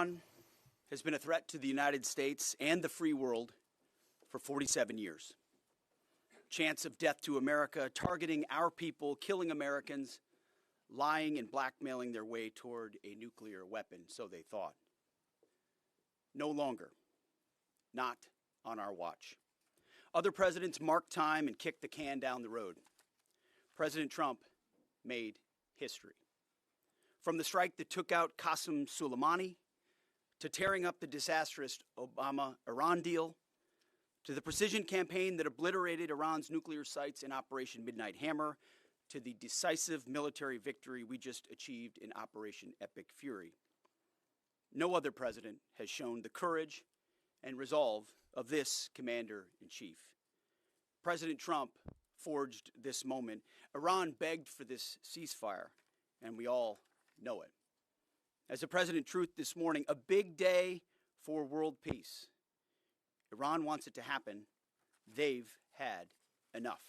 Iran has been a threat to the United States and the free world for 47 years. Chants of death to America, targeting our people, killing Americans, lying and blackmailing their way toward a nuclear weapon, so they thought. No longer. Not on our watch. Other presidents marked time and kicked the can down the road. President Trump made history. From the strike that took out Qasem Soleimani, to tearing up the disastrous Obama-Iran deal, to the precision campaign that obliterated Iran's nuclear sites in Operation Midnight Hammer, to the decisive military victory we just achieved in Operation Epic Fury. No other president has shown the courage and resolve of this commander-in-chief. President Trump forged this moment. Iran begged for this ceasefire, and we all know it. As the President truth this morning, a big day for world peace. Iran wants it to happen. They've had enough.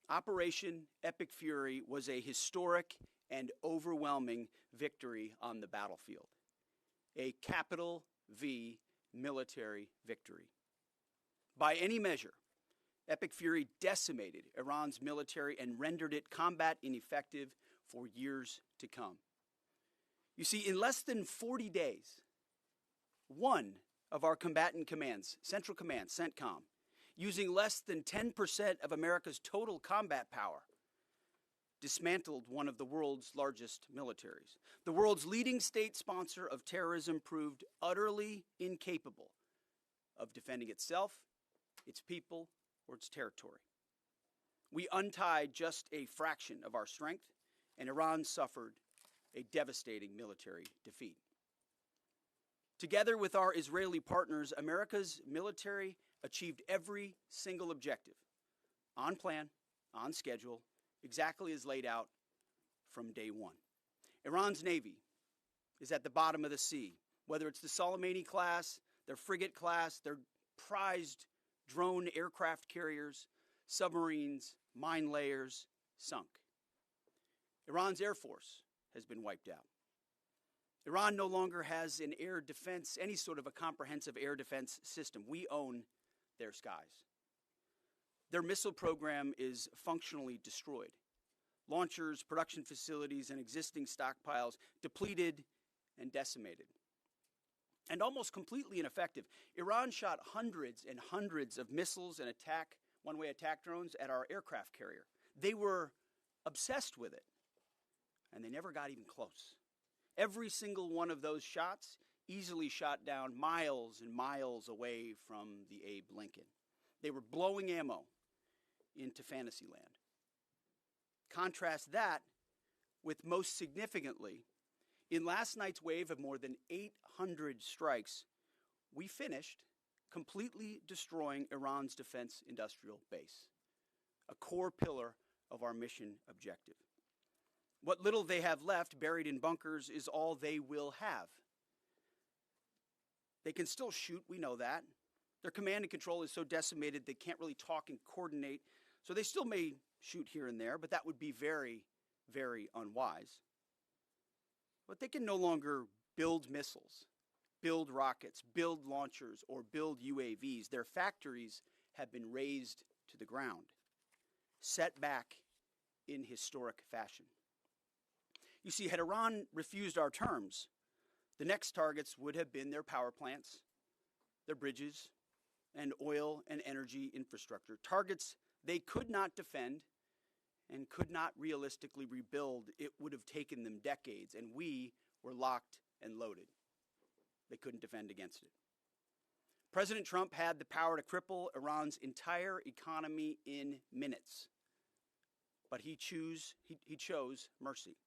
Operation Epic Fury was a historic and overwhelming victory on the battlefield. A capital V military victory. By any measure, Epic Fury decimated Iran's military and rendered it combat ineffective for years to come. You see, in less than 40 days, one of our combatant commands, Central Command, CENTCOM, using less than 10% of America's total combat power, dismantled one of the world's largest militaries. The world's leading state sponsor of terrorism proved utterly incapable of defending itself, its people, or its territory. We untied just a fraction of our strength, and Iran suffered a devastating military defeat. Together with our Israeli partners, America's military achieved every single objective, on plan, on schedule, exactly as laid out from day one. Iran's Navy is at the bottom of the sea, whether it's the Soleimani class, their frigate class, their prized drone aircraft carriers, submarines, mine layers, sunk. Iran's Air Force has been wiped out. Iran no longer has an air defense, any sort of a comprehensive air defense system. We own their skies. Their missile program is functionally destroyed. Launchers, production facilities, and existing stockpiles depleted and decimated. And almost completely ineffective. Iran shot hundreds and hundreds of missiles and one-way attack drones at our aircraft carrier. They were obsessed with it, and they never got even close. Every single one of those shots easily shot down miles and miles away from the Abe Lincoln. They were blowing ammo into Fantasyland. Contrast that with, most significantly, in last night's wave of more than 800 strikes, we finished completely destroying Iran's defense industrial base, a core pillar of our mission objective. What little they have left, buried in bunkers, is all they will have. They can still shoot, we know that. Their command and control is so decimated they can't really talk and coordinate, so they still may shoot here and there, but that would be very, very unwise. But they can no longer build missiles, build rockets, build launchers, or build UAVs. Their factories have been razed to the ground, set back in historic fashion. You see, had Iran refused our terms, the next targets would have been their power plants, their bridges, and oil and energy infrastructure. Targets they could not defend and could not realistically rebuild. It would have taken them decades, and we were locked and loaded. They couldn't defend against it. President Trump had the power to cripple Iran's entire economy in minutes, but he chose mercy.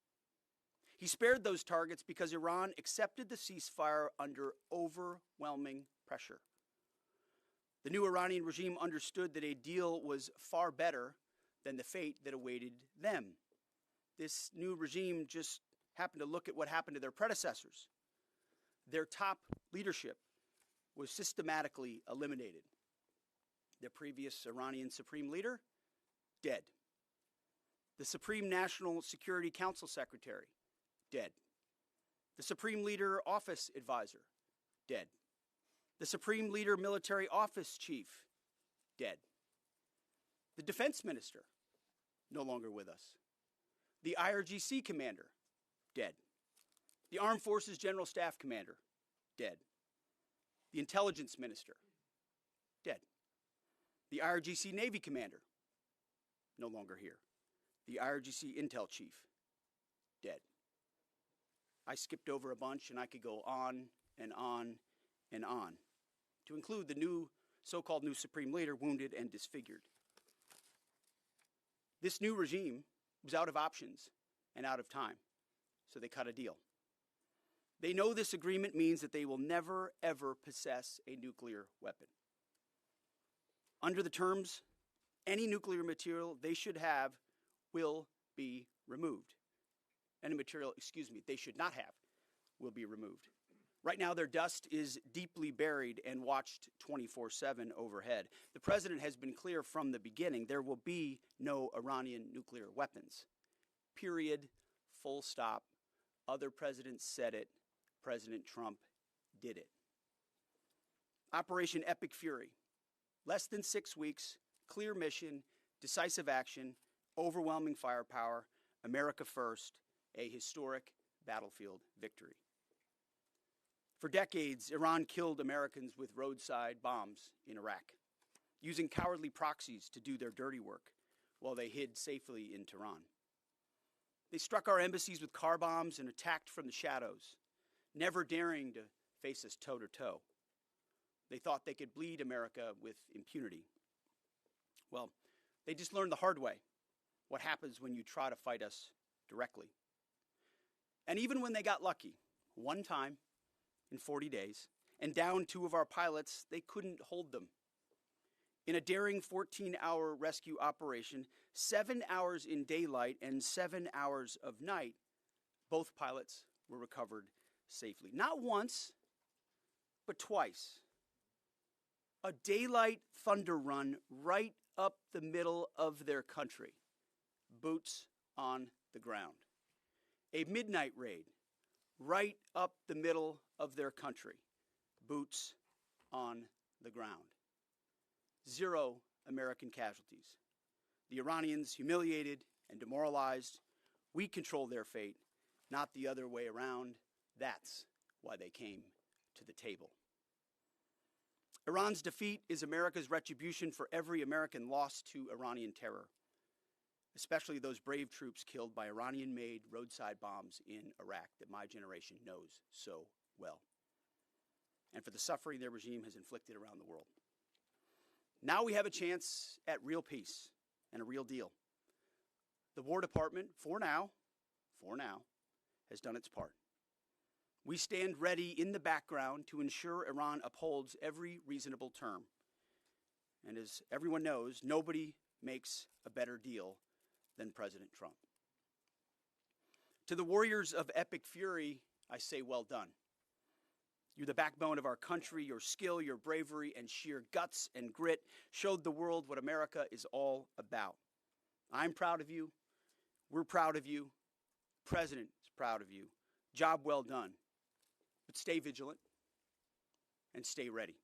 He spared those targets because Iran accepted the ceasefire under overwhelming pressure. The new Iranian regime understood that a deal was far better than the fate that awaited them. This new regime just happened to look at what happened to their predecessors. Their top leadership was systematically eliminated. Their previous Iranian supreme leader, dead. The Supreme National Security Council Secretary, dead. The Supreme Leader Office Advisor, dead. The Supreme Leader Military Office Chief, dead. The Defense Minister, no longer with us. The IRGC Commander, dead. The Armed Forces General Staff Commander, dead. The Intelligence Minister, dead. The IRGC Navy Commander, no longer here. The IRGC Intel Chief, dead. I skipped over a bunch, and I could go on and on and on, to include the new so-called new Supreme Leader wounded and disfigured. This new regime was out of options and out of time, so they cut a deal. They know this agreement means that they will never, ever possess a nuclear weapon. Under the terms, any nuclear material they should have will be removed. Any material, they should not have will be removed. Right now, their dust is deeply buried and watched 24/7 overhead. The president has been clear from the beginning, there will be no Iranian nuclear weapons. Period. Full stop. Other presidents said it. President Trump did it. Operation Epic Fury. Less than 6 weeks, clear mission, decisive action, overwhelming firepower, America first, a historic battlefield victory. For decades, Iran killed Americans with roadside bombs in Iraq, using cowardly proxies to do their dirty work while they hid safely in Tehran. They struck our embassies with car bombs and attacked from the shadows, never daring to face us toe-to-toe. They thought they could bleed America with impunity. Well, they just learned the hard way what happens when you try to fight us directly. And even when they got lucky, one time in 40 days, and downed 2 of our pilots, they couldn't hold them. In a daring 14-hour rescue operation, 7 hours in daylight and 7 hours of night, both pilots were recovered safely. Not once, but twice. A daylight thunder run right up the middle of their country. Boots on the ground. A midnight raid right up the middle of their country. Boots on the ground. 0 American casualties. The Iranians humiliated and demoralized. We control their fate, not the other way around. That's why they came to the table. Iran's defeat is America's retribution for every American lost to Iranian terror, especially those brave troops killed by Iranian-made roadside bombs in Iraq that my generation knows so well, and for the suffering their regime has inflicted around the world. Now we have a chance at real peace and a real deal. The War Department, for now, has done its part. We stand ready in the background to ensure Iran upholds every reasonable term. And as everyone knows, nobody makes a better deal than President Trump. To the warriors of Epic Fury, I say well done. You're the backbone of our country. Your skill, your bravery, and sheer guts and grit showed the world what America is all about. I'm proud of you. We're proud of you. The President is proud of you. Job well done. But stay vigilant and stay ready.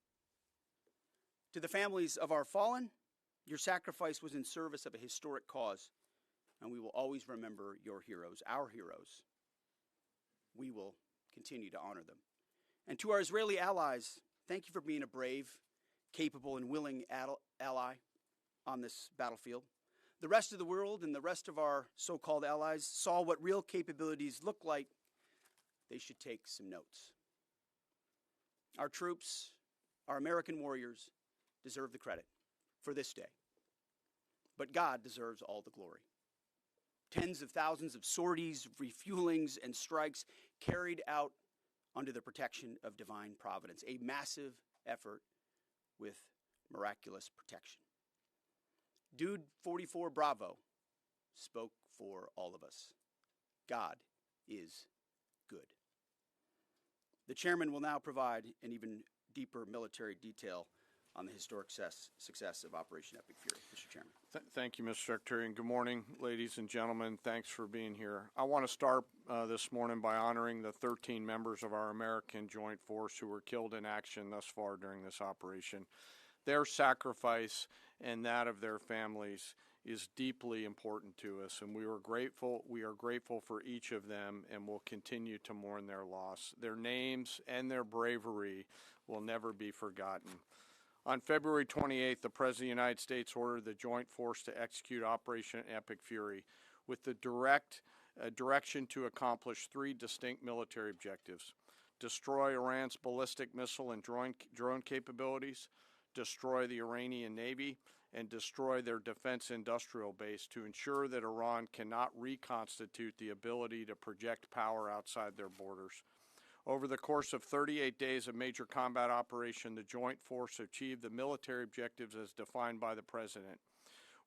To the families of our fallen, your sacrifice was in service of a historic cause, and we will always remember your heroes, our heroes. We will continue to honor them. And to our Israeli allies, thank you for being a brave, capable, and willing ally on this battlefield. The rest of the world and the rest of our so-called allies saw what real capabilities look like. They should take some notes. Our troops, our American warriors, deserve the credit for this day. But God deserves all the glory. Tens of thousands of sorties, refuelings, and strikes carried out under the protection of divine providence. A massive effort with miraculous protection. Dude 44 Bravo spoke for all of us. God is good. The chairman will now provide an even deeper military detail on the historic success of Operation Epic Fury. Mr. Chairman. Thank you, Mr. Secretary, and good morning, ladies and gentlemen. Thanks for being here. I want to start this morning by honoring the 13 members of our American Joint Force who were killed in action thus far during this operation. Their sacrifice and that of their families is deeply important to us, and we are grateful for each of them, and will continue to mourn their loss. Their names and their bravery will never be forgotten. On February 28th, the President of the United States ordered the Joint Force to execute Operation Epic Fury with the direction to accomplish three distinct military objectives: destroy Iran's ballistic missile and drone capabilities, destroy the Iranian Navy, and destroy their defense industrial base to ensure that Iran cannot reconstitute the ability to project power outside their borders. Over the course of 38 days of major combat operation, the Joint Force achieved the military objectives as defined by the President.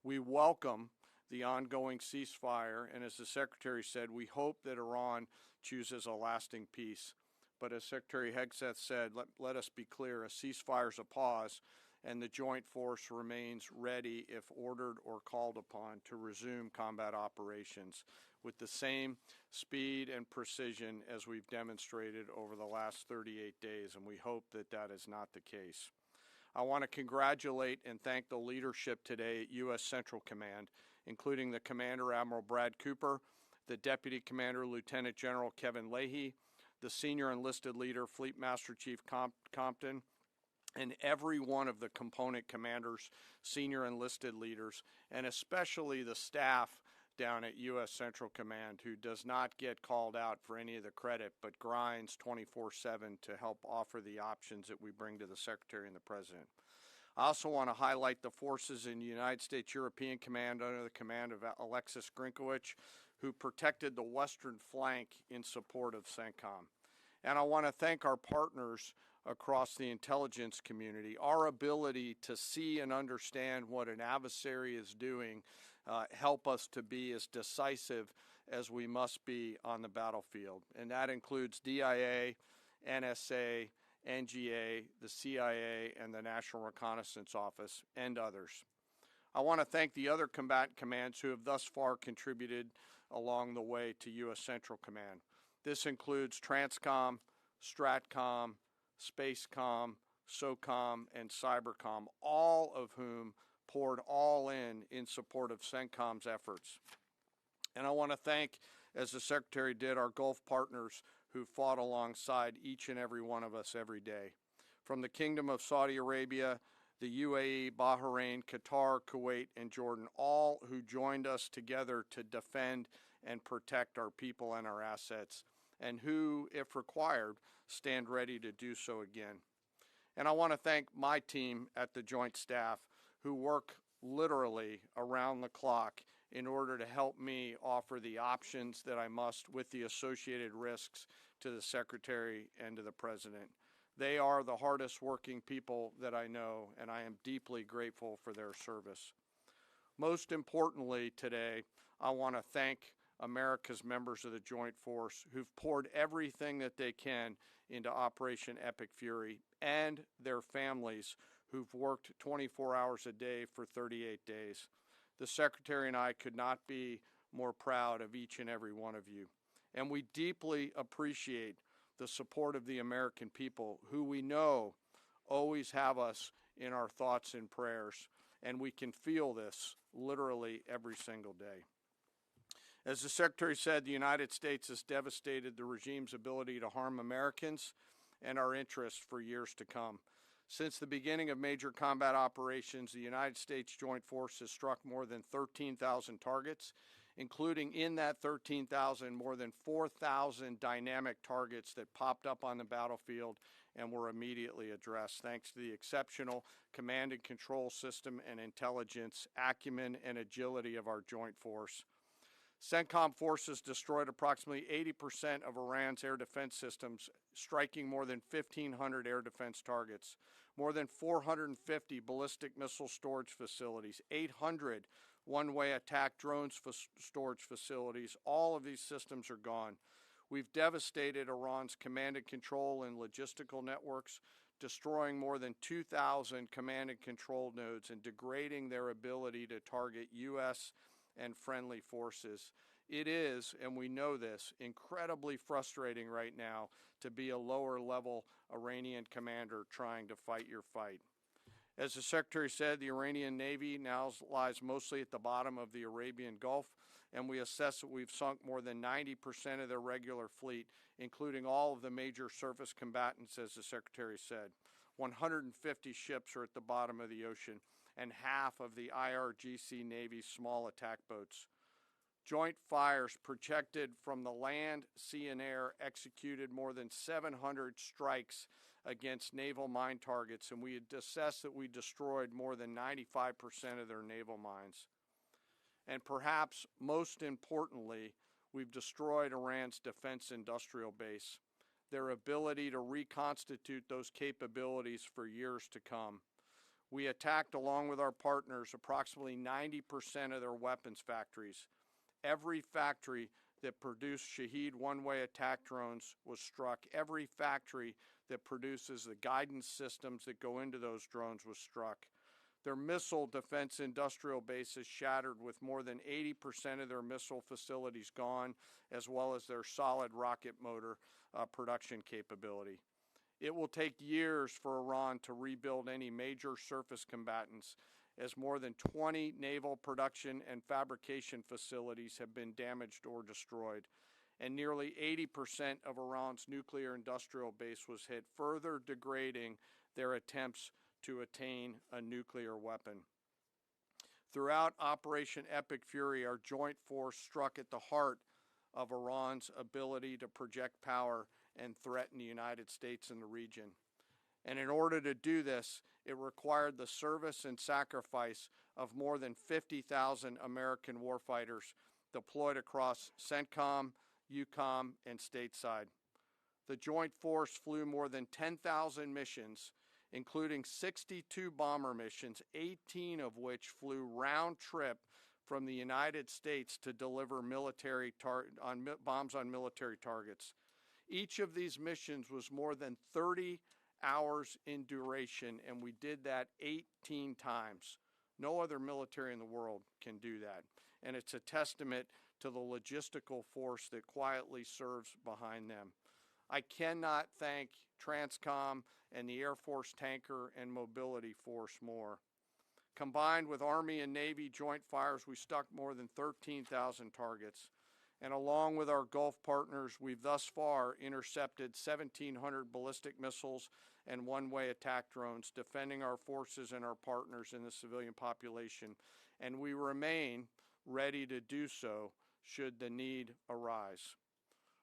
We welcome the ongoing ceasefire, and as the Secretary said, we hope that Iran chooses a lasting peace. But as Secretary Hegseth said, let us be clear, a ceasefire is a pause, and the Joint Force remains ready, if ordered or called upon, to resume combat operations with the same speed and precision as we've demonstrated over the last 38 days, and we hope that that is not the case. I want to congratulate and thank the leadership today at U.S. Central Command, including the Commander Admiral Brad Cooper, the Deputy Commander Lieutenant General Kevin Leahy, the Senior Enlisted Leader Fleet Master Chief Compton, and every one of the component commanders, senior enlisted leaders, and especially the staff down at U.S. Central Command, who does not get called out for any of the credit, but grinds 24/7 to help offer the options that we bring to the Secretary and the President. I also want to highlight the forces in the United States European Command under the command of Alexis Grinkowicz, who protected the western flank in support of CENTCOM. And I want to thank our partners across the intelligence community. Our ability to see and understand what an adversary is doing help us to be as decisive as we must be on the battlefield. And that includes DIA, NSA, NGA, the CIA, and the National Reconnaissance Office, and others. I want to thank the other combatant commands who have thus far contributed along the way to U.S. Central Command. This includes Transcom, Stratcom, Spacecom, SOCOM, and Cybercom, all of whom poured all in support of CENTCOM's efforts. And I want to thank, as the Secretary did, our Gulf partners who fought alongside each and every one of us every day. From the Kingdom of Saudi Arabia, the UAE, Bahrain, Qatar, Kuwait, and Jordan, all who joined us together to defend and protect our people and our assets, and who, if required, stand ready to do so again. And I want to thank my team at the Joint Staff, who work literally around the clock in order to help me offer the options that I must with the associated risks to the Secretary and to the President. They are the hardest working people that I know, and I am deeply grateful for their service. Most importantly today, I want to thank America's members of the Joint Force who've poured everything that they can into Operation Epic Fury, and their families who've worked 24 hours a day for 38 days. The Secretary and I could not be more proud of each and every one of you. And we deeply appreciate the support of the American people, who we know always have us in our thoughts and prayers. And we can feel this literally every single day. As the Secretary said, the United States has devastated the regime's ability to harm Americans and our interests for years to come. Since the beginning of major combat operations, the United States Joint Force has struck more than 13,000 targets, including in that 13,000 more than 4,000 dynamic targets that popped up on the battlefield and were immediately addressed, thanks to the exceptional command and control system and intelligence, acumen, and agility of our Joint Force. CENTCOM forces destroyed approximately 80% of Iran's air defense systems, striking more than 1,500 air defense targets, more than 450 ballistic missile storage facilities, 800 one-way attack drones storage facilities. All of these systems are gone. We've devastated Iran's command and control and logistical networks, destroying more than 2,000 command and control nodes and degrading their ability to target U.S. and friendly forces. It is, and we know this, incredibly frustrating right now to be a lower level Iranian commander trying to fight your fight. As the Secretary said, the Iranian Navy now lies mostly at the bottom of the Arabian Gulf, and we assess that we've sunk more than 90% of their regular fleet, including all of the major surface combatants, as the Secretary said. 150 ships are at the bottom of the ocean, and half of the IRGC Navy's small attack boats. Joint fires projected from the land, sea, and air executed more than 700 strikes against naval mine targets, and we had assessed that we destroyed more than 95% of their naval mines. And perhaps most importantly, we've destroyed Iran's defense industrial base, their ability to reconstitute those capabilities for years to come. We attacked, along with our partners, approximately 90% of their weapons factories. Every factory that produced Shahed one-way attack drones was struck. Every factory that produces the guidance systems that go into those drones was struck. Their missile defense industrial base is shattered, with more than 80% of their missile facilities gone, as well as their solid rocket motor production capability. It will take years for Iran to rebuild any major surface combatants, as more than 20 naval production and fabrication facilities have been damaged or destroyed, and nearly 80% of Iran's nuclear industrial base was hit, further degrading their attempts to attain a nuclear weapon. Throughout Operation Epic Fury, our joint force struck at the heart of Iran's ability to project power and threaten the United States and the region. And in order to do this, it required the service and sacrifice of more than 50,000 American warfighters deployed across CENTCOM, EUCOM, and stateside. The joint force flew more than 10,000 missions, including 62 bomber missions, 18 of which flew round trip from the United States to deliver bombs on military targets. Each of these missions was more than 30 hours in duration, and we did that 18 times. No other military in the world can do that. And it's a testament to the logistical force that quietly serves behind them. I cannot thank Transcom and the Air Force Tanker and Mobility Force more. Combined with Army and Navy joint fires, we struck more than 13,000 targets. And along with our Gulf partners, we've thus far intercepted 1,700 ballistic missiles and one-way attack drones, defending our forces and our partners in the civilian population. And we remain ready to do so should the need arise.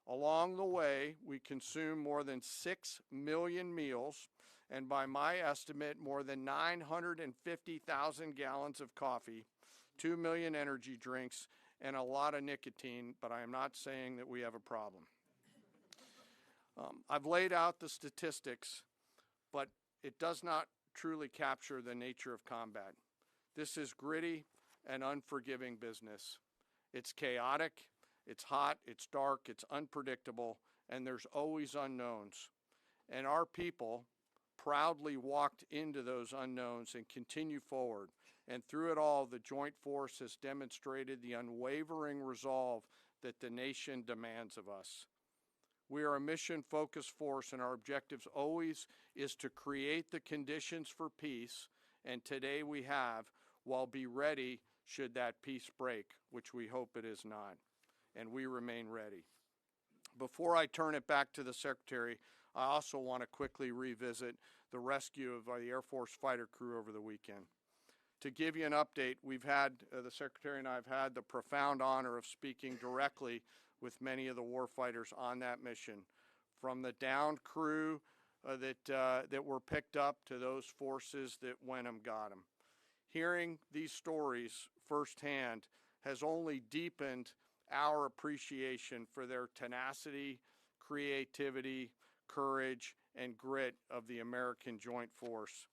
Along the way, we consume more than 6 million meals, and by my estimate, more than 950,000 gallons of coffee, 2 million energy drinks, and a lot of nicotine, but I am not saying that we have a problem. I've laid out the statistics, but it does not truly capture the nature of combat. This is gritty and unforgiving business. It's chaotic, it's hot, it's dark, it's unpredictable, and there's always unknowns. And our people proudly walked into those unknowns and continue forward. And through it all, the Joint Force has demonstrated the unwavering resolve that the nation demands of us. We are a mission-focused force, and our objectives always is to create the conditions for peace, and today we have, while be ready should that peace break, which we hope it is not, and we remain ready. Before I turn it back to the Secretary, I also want to quickly revisit the rescue of the Air Force fighter crew over the weekend. To give you an update, we've had, the Secretary and I have had the profound honor of speaking directly with many of the warfighters on that mission, from the downed crew that were picked up to those forces that went and got them. Hearing these stories firsthand has only deepened our appreciation for their tenacity, creativity, courage, and grit of the American Joint Force.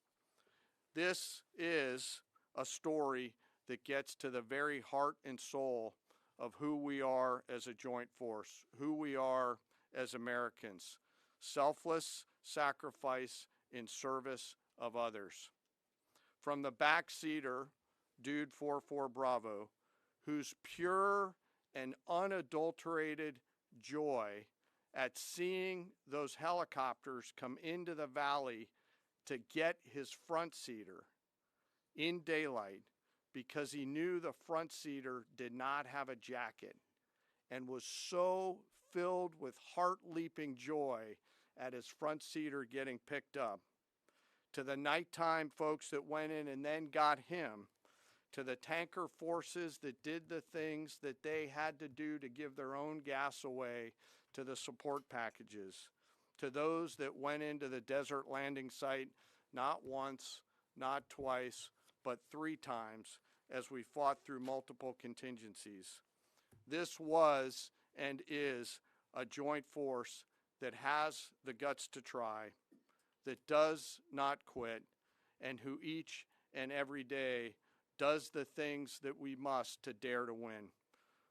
This is a story that gets to the very heart and soul of who we are as a joint force, who we are as Americans. Selfless sacrifice in service of others. From the backseater, Dude 44 Bravo, whose pure and unadulterated joy at seeing those helicopters come into the valley to get his front seater in daylight because he knew the front seater did not have a jacket, and was so filled with heart-leaping joy at his front seater getting picked up, to the nighttime folks that went in and then got him, to the tanker forces that did the things that they had to do to give their own gas away, to the support packages, to those that went into the desert landing site not once, not twice, but 3 times as we fought through multiple contingencies. This was and is a joint force that has the guts to try, that does not quit, and who each and every day does the things that we must to dare to win.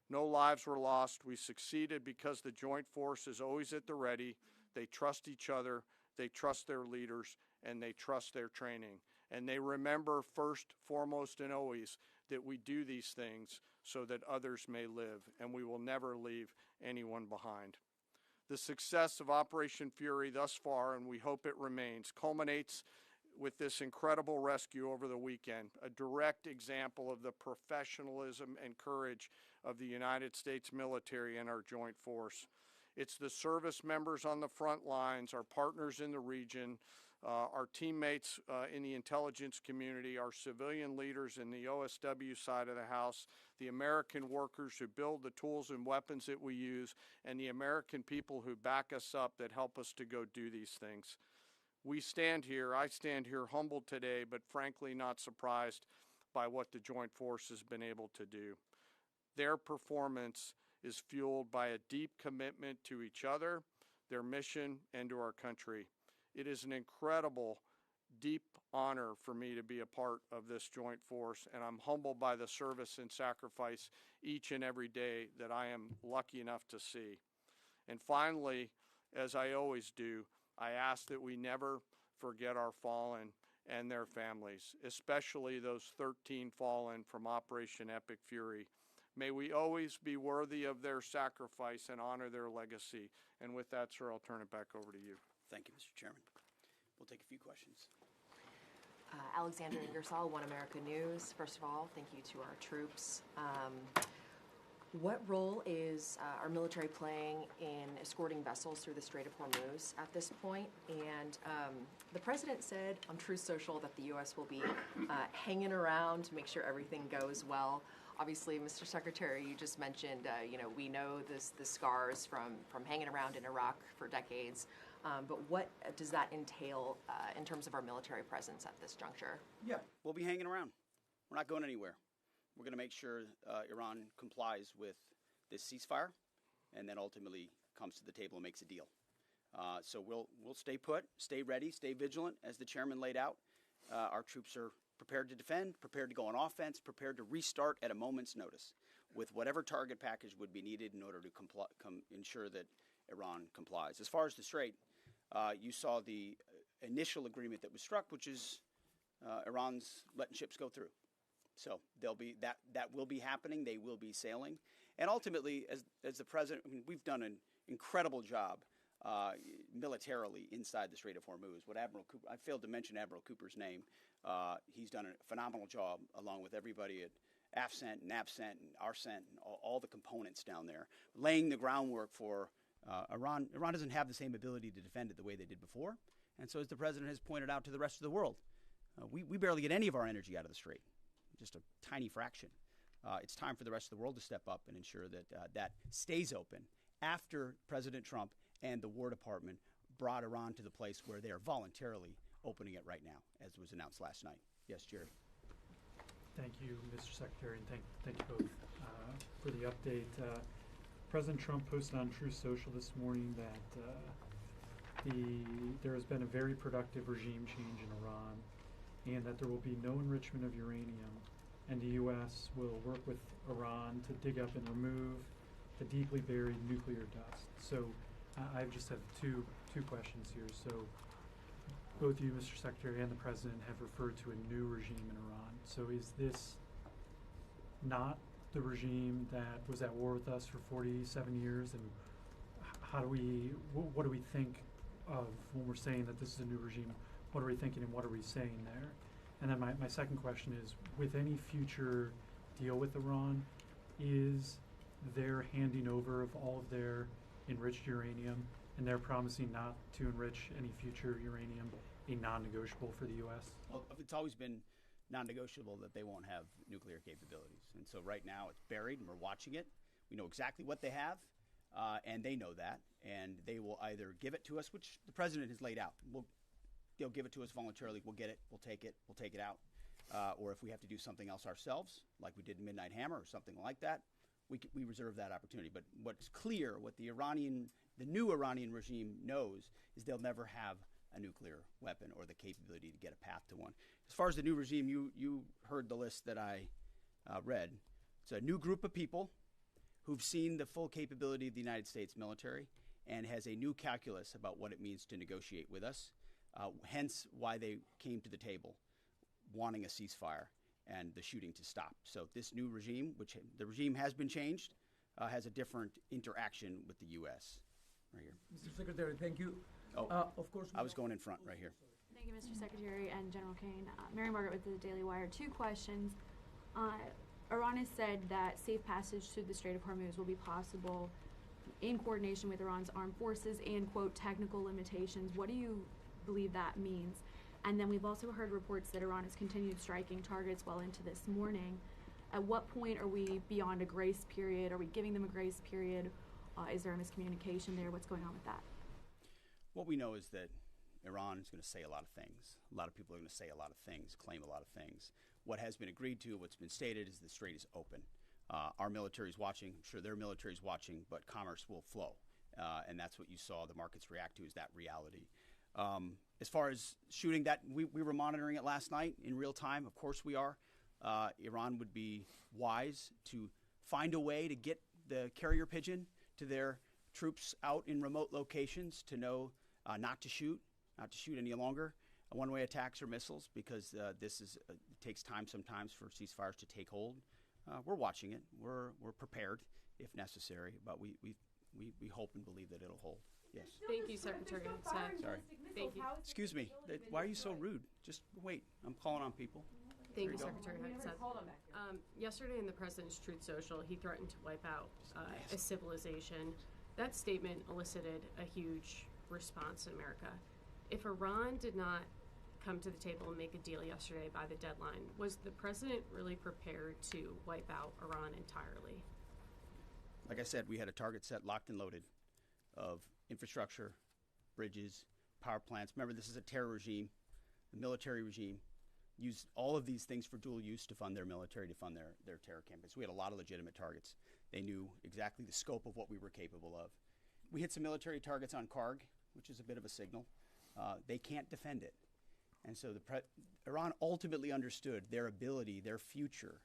No lives were lost. We succeeded because the joint force is always at the ready. They trust each other, they trust their leaders, and they trust their training. And they remember first, foremost, and always that we do these things so that others may live, and we will never leave anyone behind. The success of Operation Fury thus far, and we hope it remains, culminates with this incredible rescue over the weekend, a direct example of the professionalism and courage of the United States military and our joint force. It's the service members on the front lines, our partners in the region, our teammates in the intelligence community, our civilian leaders in the OSW side of the house, the American workers who build the tools and weapons that we use, and the American people who back us up that help us to go do these things. I stand here humbled today, but frankly not surprised by what the Joint Force has been able to do. Their performance is fueled by a deep commitment to each other, their mission, and to our country. It is an incredible, deep honor for me to be a part of this joint force, and I'm humbled by the service and sacrifice each and every day that I am lucky enough to see. And finally, as I always do, I ask that we never forget our fallen and their families, especially those 13 fallen from Operation Epic Fury. May we always be worthy of their sacrifice and honor their legacy. And with that, sir, I'll turn it back over to you. Thank you, Mr. Chairman. We'll take a few questions. Alexandra Ingersoll, One America News. First of all, thank you to our troops. What role is our military playing in escorting vessels through the Strait of Hormuz at this point? And the president said on Truth Social that the U.S. will be hanging around to make sure everything goes well. Obviously, Mr. Secretary, you just mentioned, we know the scars from hanging around in Iraq for decades. But what does that entail in terms of our military presence at this juncture? Yeah, we'll be hanging around. We're not going anywhere. We're going to make sure Iran complies with this ceasefire and then ultimately comes to the table and makes a deal. So we'll stay put, stay ready, stay vigilant, as the chairman laid out. Our troops are prepared to defend, prepared to go on offense, prepared to restart at a moment's notice with whatever target package would be needed in order to ensure that Iran complies. As far as the Strait, you saw the initial agreement that was struck, which is Iran's letting ships go through. So they'll be that will be happening. They will be sailing, and ultimately, as the president, we've done an incredible job militarily inside the Strait of Hormuz. What Admiral Cooper, I failed to mention Admiral Cooper's name. He's done a phenomenal job along with everybody at AFCENT and NAVCENT and ARCENT and all the components down there, laying the groundwork for Iran. Iran doesn't have the same ability to defend it the way they did before, and so as the president has pointed out to the rest of the world, we barely get any of our energy out of the Strait. Just a tiny fraction. It's time for the rest of the world to step up and ensure that that stays open after President Trump and the War Department brought Iran to the place where they are voluntarily opening it right now, as was announced last night. Yes, Jerry. Thank you, Mr. Secretary, and thank you both for the update. President Trump posted on Truth Social this morning that there has been a very productive regime change in Iran, and that there will be no enrichment of uranium, and the U.S. will work with Iran to dig up and remove the deeply buried nuclear dust. So I just have two questions here. So both you, Mr. Secretary, and the President have referred to a new regime in Iran. So is this not the regime that was at war with us for 47 years? And how do we, what do we think of when we're saying that this is a new regime? What are we thinking and what are we saying there? And then my second question is, with any future deal with Iran, is their handing over of all of their enriched uranium and they're promising not to enrich any future uranium a non-negotiable for the U.S.? Well, it's always been non-negotiable that they won't have nuclear capabilities. And so right now it's buried and we're watching it. We know exactly what they have, and they know that. And they will either give it to us, which the president has laid out. They'll give it to us voluntarily. We'll get it. We'll take it out. Or if we have to do something else ourselves, like we did in Midnight Hammer or something like that, we reserve that opportunity. But what's clear, what the new Iranian regime knows, is they'll never have a nuclear weapon or the capability to get a path to one. As far as the new regime, you heard the list that I read. It's a new group of people who've seen the full capability of the United States military and has a new calculus about what it means to negotiate with us, hence why they came to the table wanting a ceasefire and the shooting to stop. So this new regime, which the regime has been changed, has a different interaction with the U.S. Right here. Mr. Secretary, thank you. Oh, of course. I was going in front right here. Thank you, Mr. Secretary and General Caine. Mary Margaret with the Daily Wire. 2 questions. Iran has said that safe passage through the Strait of Hormuz will be possible in coordination with Iran's armed forces and, quote, technical limitations. What do you believe that means? And then we've also heard reports that Iran has continued striking targets well into this morning. At what point are we beyond a grace period? Are we giving them a grace period? Is there a miscommunication there? What's going on with that? What we know is that Iran is going to say a lot of things. A lot of people are going to say a lot of things, claim a lot of things. What has been agreed to, what's been stated, is the strait is open. Our military is watching. I'm sure their military is watching, but commerce will flow. And that's what you saw the markets react to, is that reality. As far as shooting, that we were monitoring it last night in real time. Of course we are. Iran would be wise to find a way to get the carrier pigeon to their troops out in remote locations to know not to shoot any longer one-way attacks or missiles, because this is it takes time sometimes for ceasefires to take hold. We're watching it. We're prepared if necessary, but we hope and believe that it'll hold. Yes. Thank you, Secretary Hegseth. Sorry. Thank you. Excuse me. Why are you so rude? Just wait. I'm calling on people. Thank you, Secretary Hegseth. Yesterday in the President's Truth Social, he threatened to wipe out a civilization. That statement elicited a huge response in America. If Iran did not come to the table and make a deal yesterday by the deadline, was the President really prepared to wipe out Iran entirely? Like I said, we had a target set, locked and loaded, of infrastructure, bridges, power plants. Remember, this is a terror regime. The military regime used all of these things for dual use to fund their military, to fund their terror campaigns. We had a lot of legitimate targets. They knew exactly the scope of what we were capable of. We hit some military targets on Karg, which is a bit of a signal. They can't defend it. And so Iran ultimately understood their ability, their future,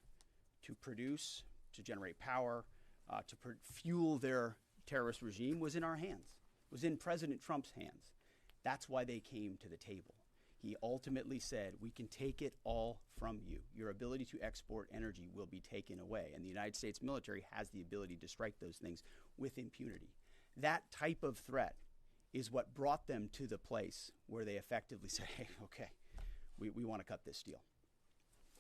to produce, to generate power, to fuel their terrorist regime was in our hands, was in President Trump's hands. That's why they came to the table. He ultimately said, we can take it all from you. Your ability to export energy will be taken away. And the United States military has the ability to strike those things with impunity. That type of threat is what brought them to the place where they effectively said, hey, okay, we want to cut this deal.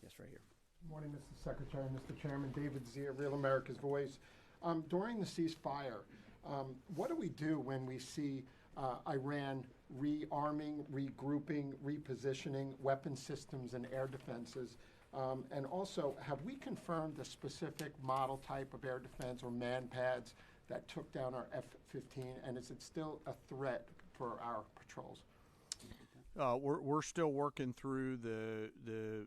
Yes, right here. Good morning, Mr. Secretary, Mr. Chairman. David Zier, Real America's Voice. During the ceasefire, what do we do when we see Iran rearming, regrouping, repositioning weapon systems and air defenses? And also, have we confirmed the specific model type of air defense or man pads that took down our F-15, and is it still a threat for our patrols? We're still working through the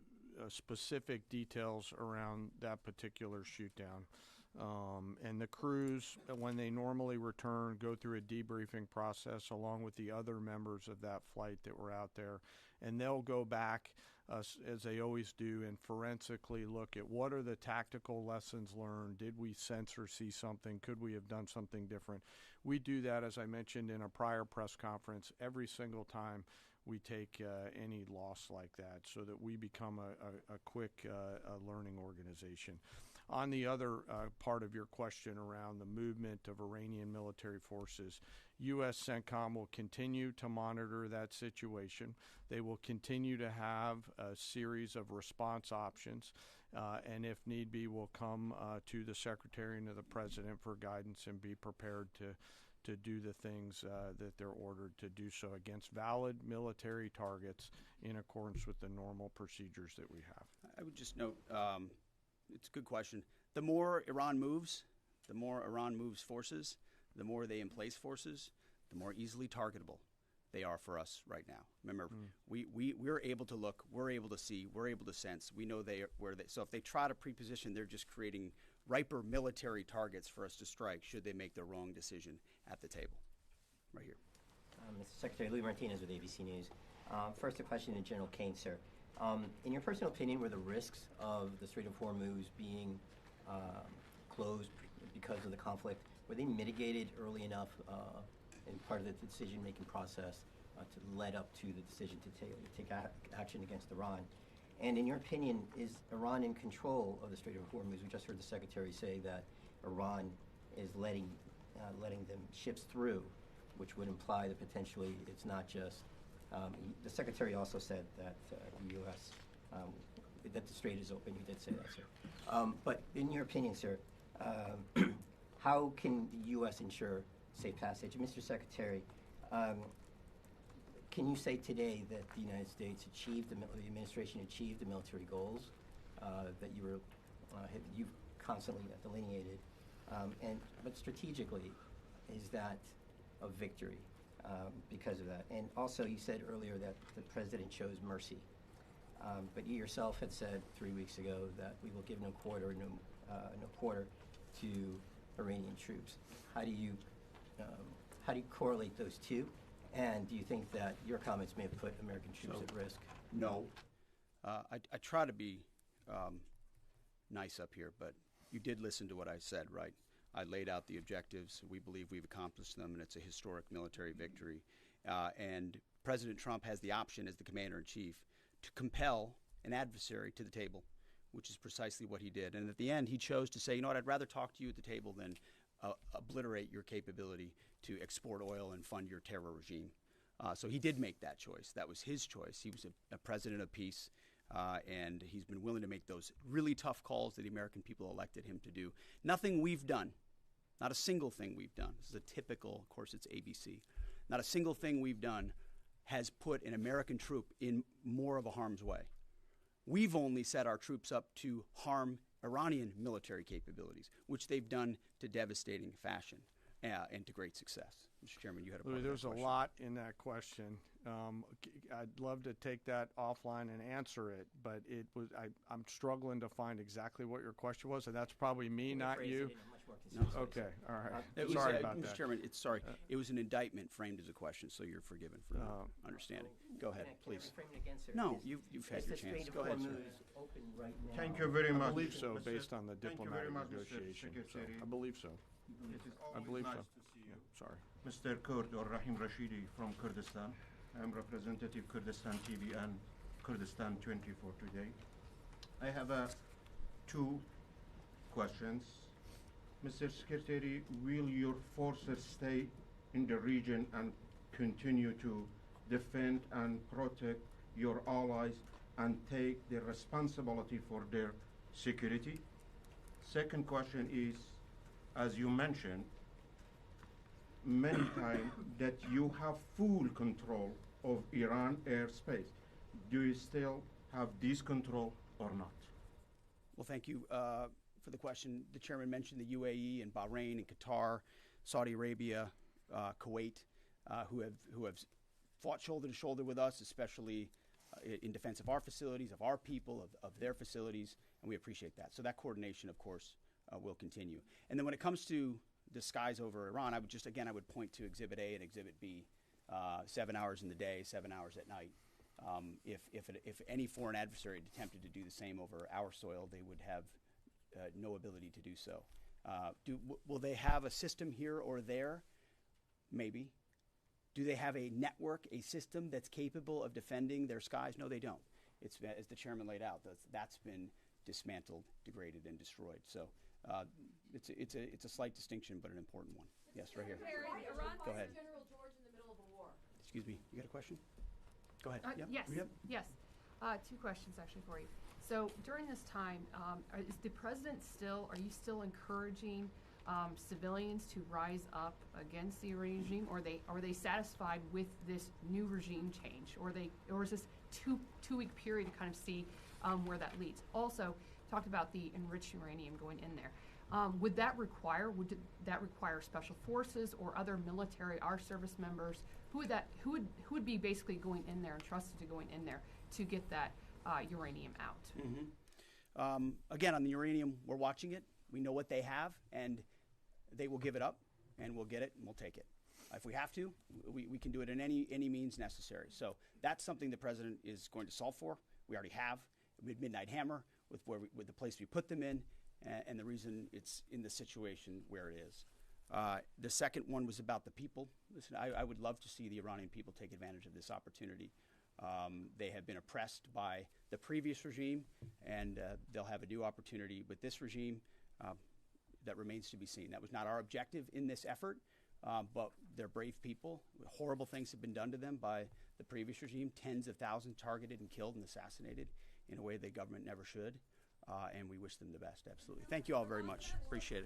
specific details around that particular shoot down. And the crews, when they normally return, go through a debriefing process along with the other members of that flight that were out there. And they'll go back, as they always do, and forensically look at what are the tactical lessons learned. Did we sense or see something? Could we have done something different? We do that, as I mentioned in a prior press conference, every single time we take any loss like that, so that we become a quick learning organization. On the other part of your question around the movement of Iranian military forces, U.S. CENTCOM will continue to monitor that situation. They will continue to have a series of response options, and if need be, will come to the Secretary and to the President for guidance and be prepared to do the things that they're ordered to do so against valid military targets in accordance with the normal procedures that we have. I would just note, it's a good question. The more Iran moves forces, the more they emplace forces, the more easily targetable they are for us right now. Remember, we're able to look, we're able to see, we're able to sense. We know so if they try to preposition, they're just creating riper military targets for us to strike should they make the wrong decision at the table. Right here. Mr. Secretary, Louis Martinez with ABC News. First, a question to General Caine, sir. In your personal opinion, were the risks of the Strait of Hormuz being closed because of the conflict, were they mitigated early enough in part of the decision-making process to lead up to the decision to take action against Iran? And in your opinion, is Iran in control of the Strait of Hormuz? We just heard the Secretary say that Iran is letting them ships through, which would imply that potentially it's not just. The Secretary also said that the U.S. That the strait is open. You did say that, sir. But in your opinion, sir, how can the U.S. ensure safe passage? Mr. Secretary, can you say today that the United States achieved, the administration achieved the military goals that you've constantly delineated? But strategically, is that a victory because of that? And also, you said earlier that the president chose mercy. But you yourself had said 3 weeks ago that we will give no quarter to Iranian troops. How do you correlate those two? And do you think that your comments may have put American troops at risk? No. I try to be nice up here, but you did listen to what I said, right? I laid out the objectives. We believe we've accomplished them, and it's a historic military victory. And President Trump has the option as the commander-in-chief to compel an adversary to the table, which is precisely what he did. And at the end, he chose to say, you know what, I'd rather talk to you at the table than obliterate your capability to export oil and fund your terror regime. So he did make that choice. That was his choice. He was a president of peace, and he's been willing to make those really tough calls that the American people elected him to do. Nothing we've done, not a single thing we've done, this is a typical, of course it's ABC, not a single thing we've done has put an American troop in more of a harm's way. We've only set our troops up to harm Iranian military capabilities, which they've done to devastating fashion and to great success. Mr. Chairman, you had a part of that question. There's a lot in that question. I'd love to take that offline and answer it, but I'm struggling to find exactly what your question was, and that's probably me, not you. Okay, all right. Sorry about that. Mr. Chairman, it was an indictment framed as a question, so you're forgiven for not understanding. Go ahead, please. No, you've had your chance. Go ahead, sir. Thank you very much. I believe so, based on the diplomatic negotiation. So, I believe so. It is I believe nice so. to see you. Yeah, sorry. Mr. Kurd or Rahim Rashidi from Kurdistan. I am representative Kurdistan TV and Kurdistan 24 today. I have two questions. Mr. Secretary, will your forces stay in the region and continue to defend and protect your allies and take the responsibility for their security? Second question is, as you mentioned many times, that you have full control of Iran airspace. Do you still have this control or not? Well, thank you for the question. The chairman mentioned the UAE and Bahrain and Qatar, Saudi Arabia, Kuwait, who have fought shoulder to shoulder with us, especially in defense of our facilities, of our people, of their facilities, and we appreciate that. So that coordination, of course, will continue. And then when it comes to the skies over Iran, I would point to Exhibit A and Exhibit B, 7 hours in the day, 7 hours at night. If any foreign adversary had attempted to do the same over our soil, they would have no ability to do so. Will they have a system here or there? Maybe. Do they have a network, a system that's capable of defending their skies? No, they don't. It's, as the chairman laid out, that's been dismantled, degraded, and destroyed. So it's a slight distinction, but an important one. Yes, right here. Go ahead. General George in the middle of a war. Excuse me. You got a question? Go ahead. Yes. Yep. Yes. Two questions actually for you. So during this time, is the president still? Are you still encouraging civilians to rise up against the Iranian regime, or are they satisfied with this new regime change, or is this two-week period to kind of see where that leads? Also, talked about the enriched uranium going in there. Would that require special forces or other military, our service members? Who would be basically going in there and trusted to going in there to get that uranium out? Mm-hmm. Again, on the uranium, we're watching it. We know what they have, and they will give it up, and we'll get it, and we'll take it. If we have to, we can do it in any means necessary. So that's something the president is going to solve for. We already have Midnight Hammer with the place we put them in, and the reason it's in the situation where it is. The second one was about the people. Listen, I would love to see the Iranian people take advantage of this opportunity. They have been oppressed by the previous regime, and they'll have a new opportunity with this regime. That remains to be seen. That was not our objective in this effort, but they're brave people. Horrible things have been done to them by the previous regime. Tens of thousands targeted and killed and assassinated in a way the government never should, and we wish them the best, absolutely. Thank you all very much. Appreciate it.